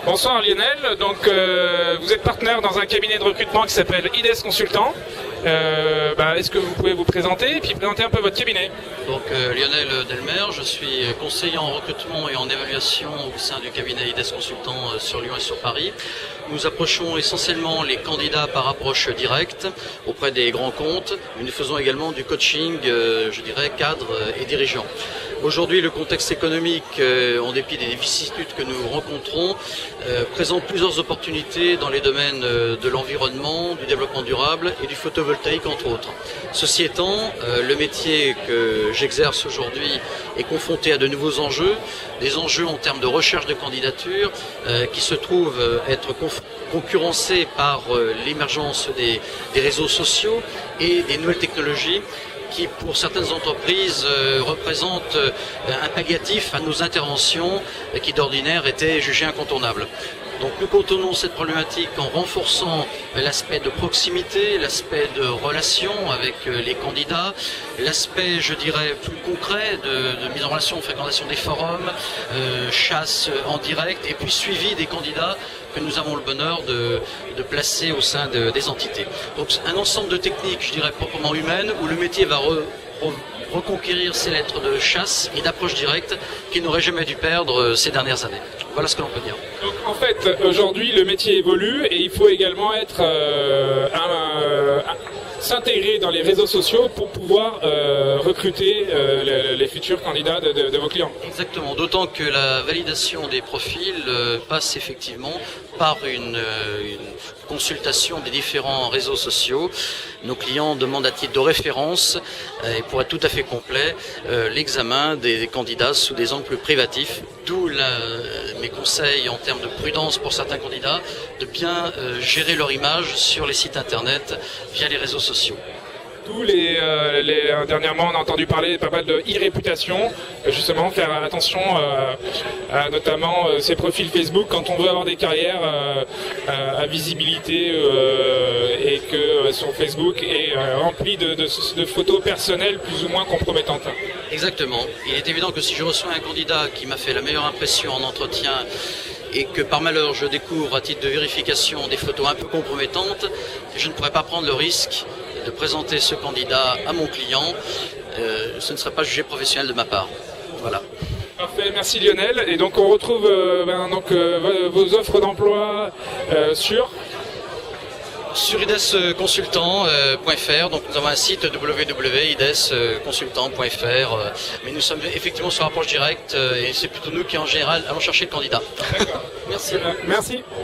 Bonsoir Lionel, donc vous êtes partenaire dans un cabinet de recrutement qui s'appelle IDES Consultant. Est-ce que vous pouvez vous présenter et puis présenter un peu votre cabinet? Donc Lionel Delmer, je suis conseiller en recrutement et en évaluation au sein du cabinet IDES Consultant sur Lyon et sur Paris. Nous approchons essentiellement les candidats par approche directe auprès des grands comptes, mais nous faisons également du coaching, je dirais, cadre et dirigeant. Aujourd'hui, le contexte économique, en dépit des vicissitudes que nous rencontrons, présente plusieurs opportunités dans les domaines de l'environnement, du développement durable et du photovoltaïque, entre autres. Ceci étant, le métier que j'exerce aujourd'hui est confronté à de nouveaux enjeux, des enjeux en termes de recherche de candidature qui se trouvent être concurrencés par l'émergence des réseaux sociaux et des nouvelles technologies qui, pour certaines entreprises, représentent un palliatif à nos interventions qui, d'ordinaire, étaient jugées incontournables. Donc nous contournons cette problématique en renforçant l'aspect de proximité, l'aspect de relation avec les candidats, l'aspect, je dirais, plus concret de mise en relation, fréquentation des forums, chasse en direct et puis suivi des candidats que nous avons le bonheur de placer au sein des entités. Donc un ensemble de techniques, je dirais, proprement humaines où le métier va reconquérir ses lettres de chasse et d'approche directe qu'il n'aurait jamais dû perdre ces dernières années. Voilà ce que l'on peut dire. Donc en fait, aujourd'hui, le métier évolue et il faut également être s'intégrer dans les réseaux sociaux pour pouvoir recruter les futurs candidats de vos clients. Exactement, d'autant que la validation des profils passe effectivement par une consultation des différents réseaux sociaux. Nos clients demandent à titre de référence, et pour être tout à fait complet, l'examen des candidats sous des angles plus privatifs, d'où mes conseils en termes de prudence pour certains candidats, de bien gérer leur image sur les sites internet via les réseaux sociaux. Dernièrement, on a entendu parler pas mal de e-réputation, justement faire attention à notamment ces profils Facebook quand on veut avoir des carrières à visibilité et que son Facebook est rempli de photos personnelles plus ou moins compromettantes. Exactement. Il est évident que si je reçois un candidat qui m'a fait la meilleure impression en entretien et que par malheur je découvre à titre de vérification des photos un peu compromettantes, je ne pourrais pas prendre le risque de présenter ce candidat à mon client. Ce ne serait pas jugé professionnel de ma part. Voilà. Parfait, merci Lionel. Et donc on retrouve vos offres d'emploi sur idesconsultant.fr. Donc nous avons un site www.idesconsultant.fr. Mais nous sommes effectivement sur approche directe et c'est plutôt nous qui en général allons chercher le candidat. D'accord. Merci. Merci.